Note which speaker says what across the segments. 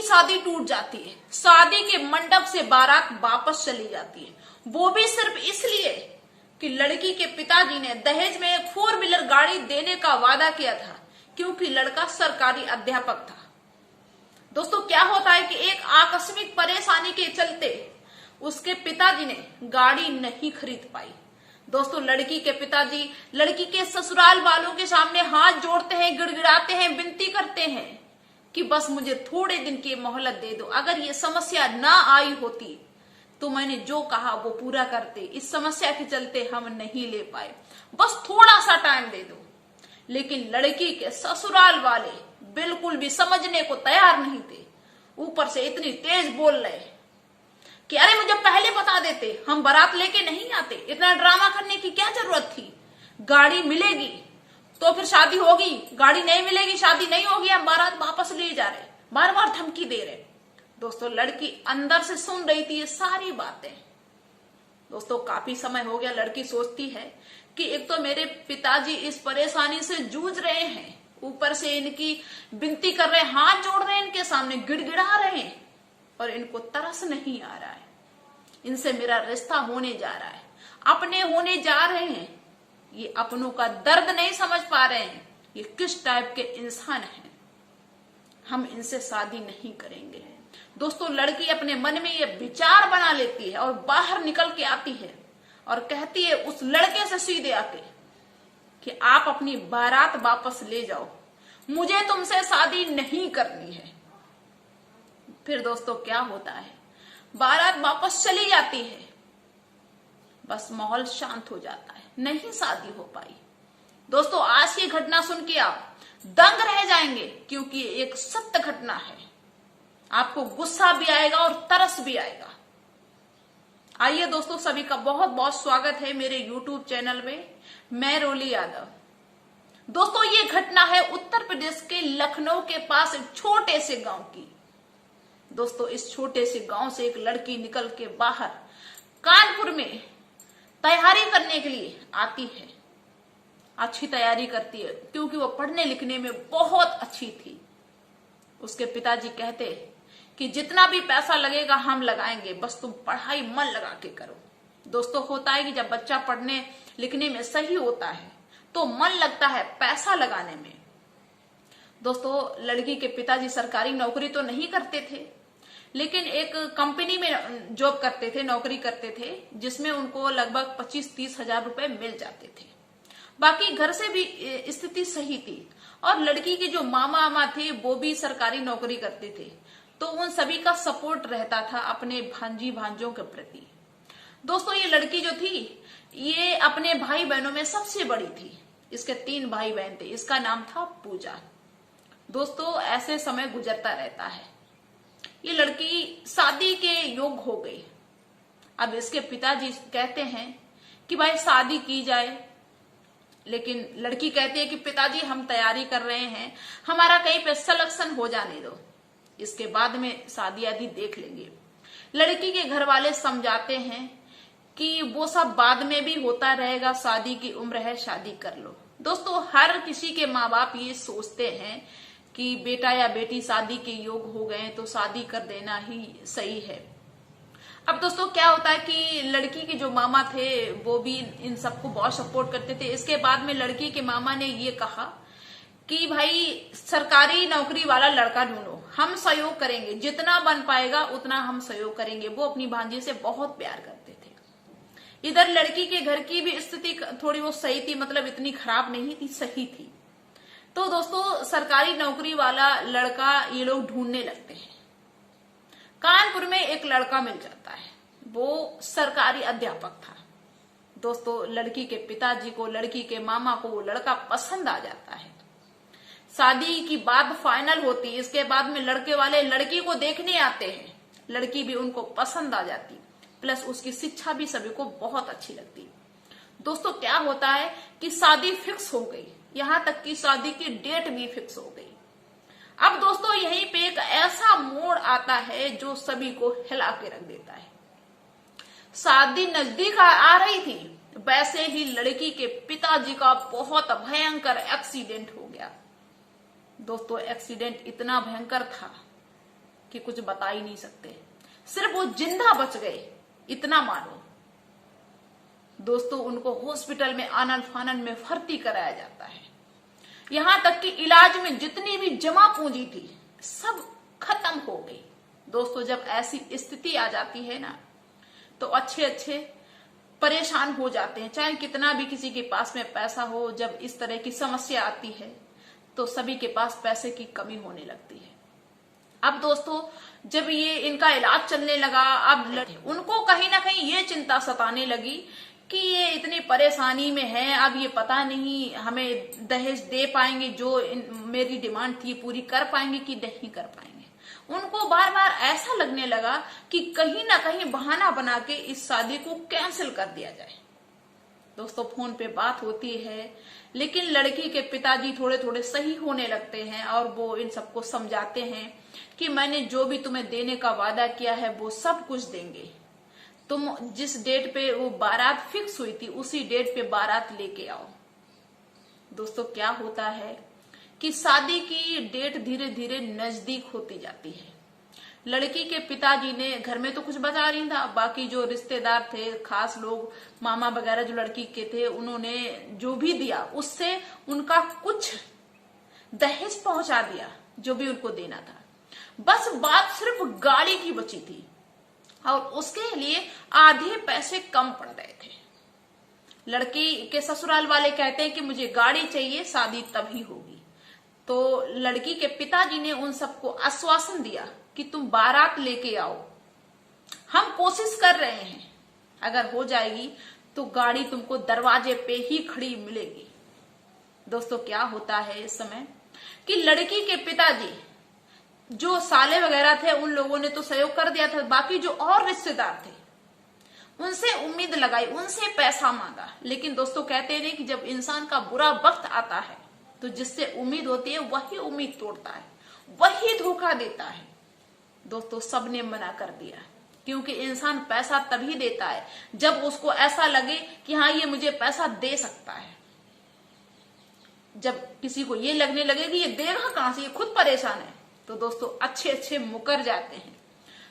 Speaker 1: शादी टूट जाती है, शादी के मंडप से बारात वापस चली जाती है, वो भी सिर्फ इसलिए कि लड़की के पिताजी ने दहेज में एक 4 व्हीलर गाड़ी देने का वादा किया था, क्योंकि लड़का सरकारी अध्यापक था। दोस्तों क्या होता है कि एक आकस्मिक परेशानी के चलते उसके पिताजी ने गाड़ी नहीं खरीद पाई। दोस्तों लड़की के पिताजी लड़की के ससुराल वालों के सामने हाथ जोड़ते हैं, गिड़गिड़ाते हैं, विनती करते हैं कि बस मुझे थोड़े दिन की मोहलत दे दो, अगर ये समस्या ना आई होती तो मैंने जो कहा वो पूरा करते, इस समस्या के चलते हम नहीं ले पाए, बस थोड़ा सा टाइम दे दो। लेकिन लड़की के ससुराल वाले बिल्कुल भी समझने को तैयार नहीं थे, ऊपर से इतनी तेज बोल रहे कि अरे मुझे पहले बता देते, हम बारात लेके नहीं आते, इतना ड्रामा करने की क्या जरूरत थी, गाड़ी मिलेगी तो फिर शादी होगी, गाड़ी नहीं मिलेगी शादी नहीं होगी, हम बारात वापस ले जा रहे, बार बार धमकी दे रहे। दोस्तों लड़की अंदर से सुन रही थी ये सारी बातें। दोस्तों काफी समय हो गया, लड़की सोचती है कि एक तो मेरे पिताजी इस परेशानी से जूझ रहे हैं, ऊपर से इनकी विनती कर रहे हैं, हाथ जोड़ रहे हैं, इनके सामने गिड़गिड़ा रहे हैं, और इनको तरस नहीं आ रहा है, इनसे मेरा रिश्ता होने जा रहा है, अपने होने जा रहे हैं, ये अपनों का दर्द नहीं समझ पा रहे हैं, ये किस टाइप के इंसान हैं, हम इनसे शादी नहीं करेंगे। दोस्तों लड़की अपने मन में ये विचार बना लेती है और बाहर निकल के आती है और कहती है उस लड़के से सीधे आके कि आप अपनी बारात वापस ले जाओ, मुझे तुमसे शादी नहीं करनी है। फिर दोस्तों क्या होता है, बारात वापस चली जाती है, बस माहौल शांत हो जाता है, नहीं शादी हो पाई। दोस्तों आज की घटना सुन के आप दंग रह जाएंगे, क्योंकि एक सत्य घटना है, आपको गुस्सा भी आएगा और तरस भी आएगा। आइए दोस्तों, सभी का बहुत बहुत स्वागत है मेरे YouTube चैनल में, मैं रोली यादव। दोस्तों ये घटना है उत्तर प्रदेश के लखनऊ के पास एक छोटे से गांव की। दोस्तों इस छोटे से गांव से एक लड़की निकल के बाहर कानपुर में तैयारी करने के लिए आती है, अच्छी तैयारी करती है क्योंकि वो पढ़ने लिखने में बहुत अच्छी थी। उसके पिताजी कहते कि जितना भी पैसा लगेगा हम लगाएंगे, बस तुम पढ़ाई मन लगा के करो। दोस्तों होता है कि जब बच्चा पढ़ने लिखने में सही होता है तो मन लगता है पैसा लगाने में। दोस्तों लड़की के पिताजी सरकारी नौकरी तो नहीं करते थे, लेकिन एक कंपनी में जॉब करते थे, नौकरी करते थे, जिसमें उनको लगभग 25-30 हजार रुपए मिल जाते थे। बाकी घर से भी स्थिति सही थी, और लड़की के जो मामा मामा थे वो भी सरकारी नौकरी करते थे, तो उन सभी का सपोर्ट रहता था अपने भांजी भांजों के प्रति। दोस्तों ये लड़की जो थी ये अपने भाई बहनों में सबसे बड़ी थी, इसके 3 भाई बहन थे, इसका नाम था पूजा। दोस्तों ऐसे समय गुजरता रहता है, ये लड़की शादी के योग हो गई। अब इसके पिताजी कहते हैं कि भाई शादी की जाए, लेकिन लड़की कहती है कि पिताजी हम तैयारी कर रहे हैं, हमारा कहीं पे सिलेक्शन हो जाने दो, इसके बाद में शादी आदि देख लेंगे। लड़की के घर वाले समझाते हैं कि वो सब बाद में भी होता रहेगा, शादी की उम्र है, शादी कर लो। दोस्तों हर किसी के माँ बाप ये सोचते हैं कि बेटा या बेटी शादी के योग हो गए तो शादी कर देना ही सही है। अब दोस्तों क्या होता है कि लड़की के जो मामा थे वो भी इन सबको बहुत सपोर्ट करते थे। इसके बाद में लड़की के मामा ने ये कहा कि भाई सरकारी नौकरी वाला लड़का ढूंढो, हम सहयोग करेंगे, जितना बन पाएगा उतना हम सहयोग करेंगे। वो अपनी भांजी से बहुत प्यार करते थे। इधर लड़की के घर की भी स्थिति थोड़ी वो सही थी, मतलब इतनी खराब नहीं थी, सही थी। तो दोस्तों सरकारी नौकरी वाला लड़का ये लोग ढूंढने लगते हैं। कानपुर में एक लड़का मिल जाता है, वो सरकारी अध्यापक था। दोस्तों लड़की के पिताजी को, लड़की के मामा को वो लड़का पसंद आ जाता है। शादी की बात फाइनल होती, इसके बाद में लड़के वाले लड़की को देखने आते हैं, लड़की भी उनको पसंद आ जाती, प्लस उसकी शिक्षा भी सभी को बहुत अच्छी लगती। दोस्तों क्या होता है कि शादी फिक्स हो गई, यहां तक कि शादी की डेट भी फिक्स हो गई। अब दोस्तों यहीं पे एक ऐसा मोड़ आता है जो सभी को हिला के रख देता है। शादी नजदीक आ रही थी, वैसे ही लड़की के पिताजी का बहुत भयंकर एक्सीडेंट हो गया। दोस्तों एक्सीडेंट इतना भयंकर था कि कुछ बता ही नहीं सकते। सिर्फ वो जिंदा बच गए इतना मानो। दोस्तों उनको हॉस्पिटल में आनन फानन में भर्ती कराया जाता है। यहां तक कि इलाज में जितनी भी जमा पूंजी थी सब खत्म हो गई। दोस्तों जब ऐसी स्थिति आ जाती है ना तो अच्छे परेशान हो जाते हैं, चाहे कितना भी किसी के पास में पैसा हो। जब इस तरह की समस्या आती है तो सभी के पास पैसे की कमी होने लगती है। अब दोस्तों जब ये इनका इलाज चलने लगा, अब उनको कहीं ना कहीं ये चिंता सताने लगी कि ये इतनी परेशानी में है, अब ये पता नहीं हमें दहेज दे पाएंगे, जो मेरी डिमांड थी पूरी कर पाएंगे कि नहीं कर पाएंगे। उनको बार बार ऐसा लगने लगा कि कहीं ना कहीं बहाना बना के इस शादी को कैंसिल कर दिया जाए। दोस्तों फोन पे बात होती है, लेकिन लड़की के पिताजी थोड़े थोड़े सही होने लगते हैं और वो इन सबको समझाते हैं कि मैंने जो भी तुम्हें देने का वादा किया है वो सब कुछ देंगे। तुम जिस डेट पे वो बारात फिक्स हुई थी उसी डेट पे बारात लेके आओ। दोस्तों क्या होता है कि शादी की डेट धीरे धीरे नजदीक होती जाती है। लड़की के पिताजी ने घर में तो कुछ बचा नहीं था, बाकी जो रिश्तेदार थे, खास लोग, मामा वगैरह जो लड़की के थे, उन्होंने जो भी दिया उससे उनका कुछ दहेज पहुंचा दिया जो भी उनको देना था। बस बात सिर्फ गाड़ी की बची थी और उसके लिए आधे पैसे कम पड़ रहे थे। लड़की के ससुराल वाले कहते हैं कि मुझे गाड़ी चाहिए, शादी तभी होगी। तो लड़की के पिताजी ने उन सबको आश्वासन दिया कि तुम बारात लेके आओ, हम कोशिश कर रहे हैं, अगर हो जाएगी तो गाड़ी तुमको दरवाजे पे ही खड़ी मिलेगी। दोस्तों क्या होता है इस समय कि लड़की के पिताजी जो साले वगैरह थे उन लोगों ने तो सहयोग कर दिया था, बाकी जो और रिश्तेदार थे उनसे उम्मीद लगाई, उनसे पैसा मांगा। लेकिन दोस्तों कहते हैं कि जब इंसान का बुरा वक्त आता है तो जिससे उम्मीद होती है वही उम्मीद तोड़ता है, वही धोखा देता है। दोस्तों सबने मना कर दिया, क्योंकि इंसान पैसा तभी देता है जब उसको ऐसा लगे कि हाँ ये मुझे पैसा दे सकता है। जब किसी को ये लगने लगे कि ये देगा कहां से, ये खुद परेशान है, तो दोस्तों अच्छे मुकर जाते हैं।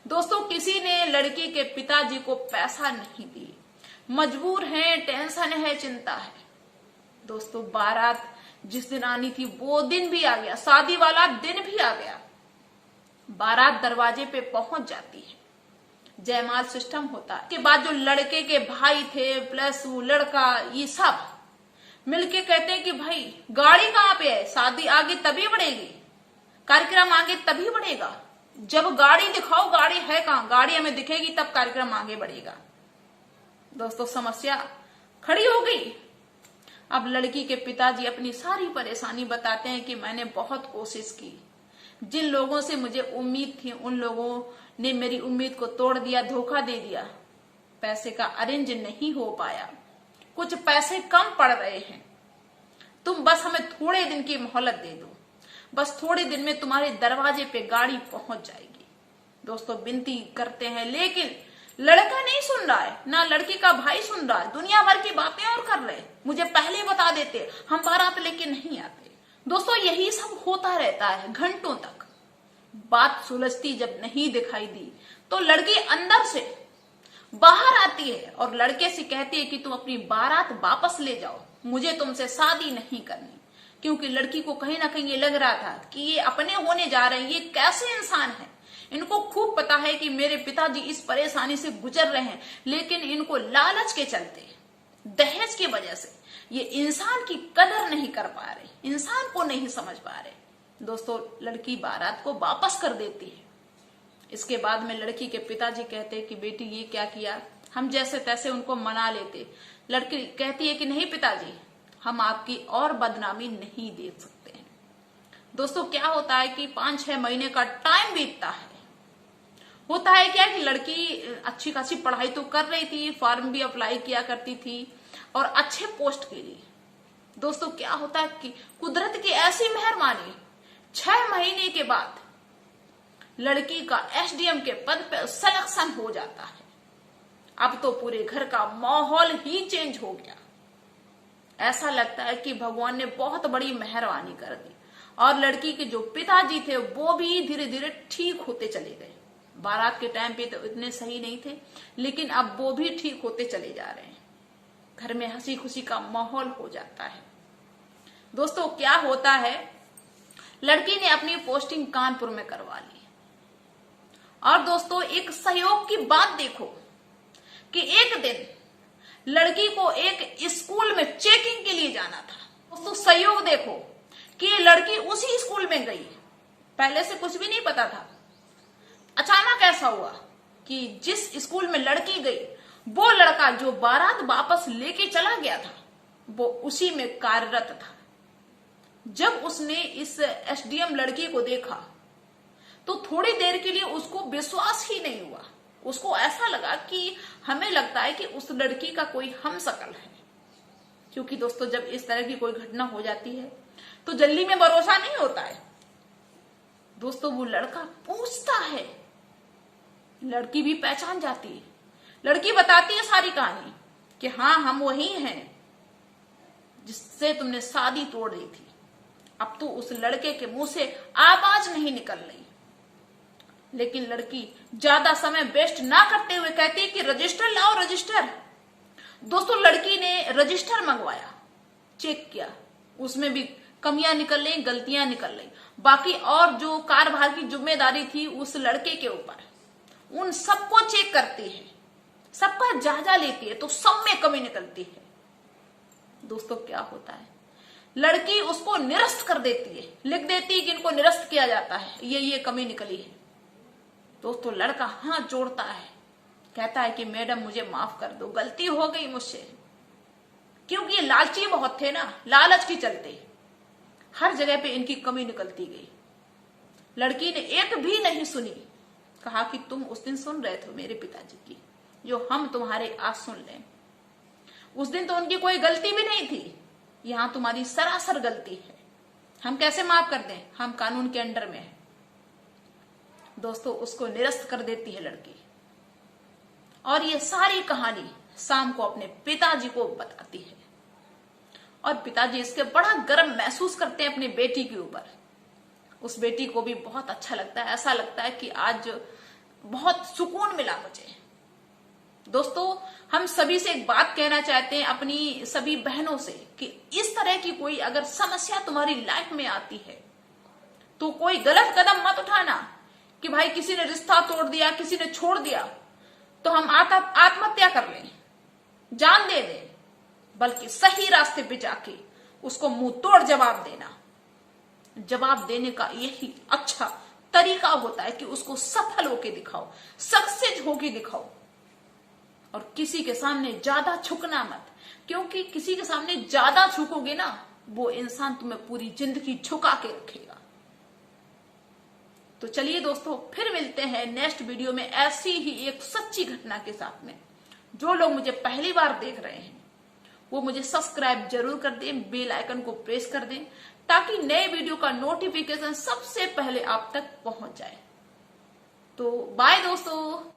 Speaker 1: दोस्तों किसी ने लड़की के पिताजी को पैसा नहीं दिए, मजबूर हैं, टेंशन है, चिंता है। दोस्तों बारात जिस दिन आनी थी वो दिन भी आ गया, शादी वाला दिन भी आ गया। बारात दरवाजे पे पहुंच जाती है, जयमाल सिस्टम होता है। के बाद जो लड़के के भाई थे प्लस वो लड़का, ये सब मिलके कहते हैं कि भाई गाड़ी कहाँ पे है, शादी आगे तभी बढ़ेगी, कार्यक्रम आगे तभी बढ़ेगा जब गाड़ी दिखाओ, गाड़ी है कहाँ, गाड़ी हमें दिखेगी तब कार्यक्रम आगे बढ़ेगा। दोस्तों समस्या खड़ी हो गई। अब लड़की के पिताजी अपनी सारी परेशानी बताते हैं कि मैंने बहुत कोशिश की, जिन लोगों से मुझे उम्मीद थी उन लोगों ने मेरी उम्मीद को तोड़ दिया, धोखा दे दिया, पैसे का अरेंज नहीं हो पाया, कुछ पैसे कम पड़ रहे हैं, तुम बस हमें थोड़े दिन की मोहलत दे दो, बस थोड़े दिन में तुम्हारे दरवाजे पे गाड़ी पहुंच जाएगी। दोस्तों विनती करते हैं, लेकिन लड़का नहीं सुन रहा है, ना लड़की का भाई सुन रहा है, दुनिया भर की बातें और कर रहे, मुझे पहले बता देते, हम बारात लेके नहीं आते। दोस्तों यही सब होता रहता है घंटों तक। बात सुलझती जब नहीं दिखाई दी तो लड़की अंदर से बाहर आती है और लड़के से कहती है कि तुम अपनी बारात वापस ले जाओ, मुझे तुमसे शादी नहीं करनी। क्योंकि लड़की को कहीं ना कहीं ये लग रहा था कि ये अपने होने जा रहे हैं, ये कैसे इंसान है, इनको खूब पता है कि मेरे पिताजी इस परेशानी से गुजर रहे हैं, लेकिन इनको लालच के चलते, दहेज की वजह से ये इंसान की कदर नहीं कर पा रहे, इंसान को नहीं समझ पा रहे। दोस्तों लड़की बारात को वापस कर देती है। इसके बाद में लड़की के पिताजी कहते हैं कि बेटी ये क्या किया, हम जैसे तैसे उनको मना लेते। लड़की कहती है कि नहीं पिताजी, हम आपकी और बदनामी नहीं देख सकते हैं। दोस्तों क्या होता है कि 5-6 महीने का टाइम बीतता है। होता है क्या कि लड़की अच्छी खासी पढ़ाई तो कर रही थी, फॉर्म भी अप्लाई किया करती थी और अच्छे पोस्ट के लिए। दोस्तों क्या होता है कि कुदरत की ऐसी मेहरबानी, 6 महीने के बाद लड़की का एसडीएम के पद पर सिलेक्शन हो जाता है। अब तो पूरे घर का माहौल ही चेंज हो गया। ऐसा लगता है कि भगवान ने बहुत बड़ी मेहरबानी कर दी। और लड़की के जो पिताजी थे वो भी धीरे धीरे ठीक होते चले गए। बारात के टाइम पे तो इतने सही नहीं थे, लेकिन अब वो भी ठीक होते चले जा रहे हैं। घर में हंसी खुशी का माहौल हो जाता है। दोस्तों क्या होता है, लड़की ने अपनी पोस्टिंग कानपुर में करवा ली। और दोस्तों एक सहयोग की बात देखो कि एक दिन लड़की को एक स्कूल में चेकिंग के लिए जाना था। दोस्तों सहयोग देखो कि ये लड़की उसी स्कूल में गई, पहले से कुछ भी नहीं पता था। अचानक ऐसा हुआ कि जिस स्कूल में लड़की गई वो लड़का जो बारात वापस लेके चला गया था वो उसी में कार्यरत था। जब उसने इस एसडीएम लड़की को देखा तो थोड़ी देर के लिए उसको विश्वास ही नहीं हुआ। उसको ऐसा लगा कि हमें लगता है कि उस लड़की का कोई हमशक्ल है, क्योंकि दोस्तों जब इस तरह की कोई घटना हो जाती है तो जल्दी में भरोसा नहीं होता है। दोस्तों वो लड़का पूछता है, लड़की भी पहचान जाती है। लड़की बताती है सारी कहानी कि हाँ हम वही हैं जिससे तुमने शादी तोड़ दी थी। अब तो उस लड़के के मुंह से आवाज नहीं निकल रही, लेकिन लड़की ज्यादा समय वेस्ट ना करते हुए कहती है कि रजिस्टर लाओ रजिस्टर। दोस्तों लड़की ने रजिस्टर मंगवाया, चेक किया, उसमें भी कमियां निकल रही, गलतियां निकल रही। बाकी और जो कार्यभार की जिम्मेदारी थी उस लड़के के ऊपर, उन सबको चेक करती है, सबका जायजा लेती है, तो सब में कमी निकलती है। दोस्तों क्या होता है, लड़की उसको निरस्त कर देती है, लिख देती है कि इनको निरस्त किया जाता है, ये कमी निकली है। दोस्तों लड़का हाथ जोड़ता है, कहता है कि मैडम मुझे माफ कर दो, गलती हो गई मुझसे। क्योंकि ये लालची बहुत थे ना, लालच की चलते हर जगह पे इनकी कमी निकलती गई। लड़की ने एक भी नहीं सुनी, कहा कि तुम उस दिन सुन रहे थे मेरे पिताजी की, जो हम तुम्हारे आज सुन लें। उस दिन तो उनकी कोई गलती भी नहीं थी, यहां तुम्हारी सरासर गलती है। हम कैसे माफ कर दें, हम कानून के अंडर में हैं। दोस्तों उसको निरस्त कर देती है लड़की, और ये सारी कहानी शाम को अपने पिताजी को बताती है। और पिताजी इसके बड़ा गर्व महसूस करते हैं अपनी बेटी के ऊपर। उस बेटी को भी बहुत अच्छा लगता है, ऐसा लगता है कि आज बहुत सुकून मिला मुझे। दोस्तों हम सभी से एक बात कहना चाहते हैं, अपनी सभी बहनों से, कि इस तरह की कोई अगर समस्या तुम्हारी लाइफ में आती है तो कोई गलत कदम मत उठाना कि भाई किसी ने रिश्ता तोड़ दिया, किसी ने छोड़ दिया तो हम आत्महत्या कर लें, जान दे दें। बल्कि सही रास्ते पे जाके उसको मुंह तोड़ जवाब देना। जवाब देने का यही अच्छा तरीका होता है कि उसको सफल होके दिखाओ, सक्सेस होके दिखाओ। और किसी के सामने ज्यादा झुकना मत, क्योंकि किसी के सामने ज्यादा झुकोगे ना वो इंसान तुम्हें पूरी जिंदगी झुका के रखेगा। तो चलिए दोस्तों फिर मिलते हैं नेक्स्ट वीडियो में ऐसी ही एक सच्ची घटना के साथ में। जो लोग मुझे पहली बार देख रहे हैं वो मुझे सब्सक्राइब जरूर कर दें, बेल आइकन को प्रेस कर दें, ताकि नए वीडियो का नोटिफिकेशन सबसे पहले आप तक पहुंच जाए। तो बाय दोस्तों।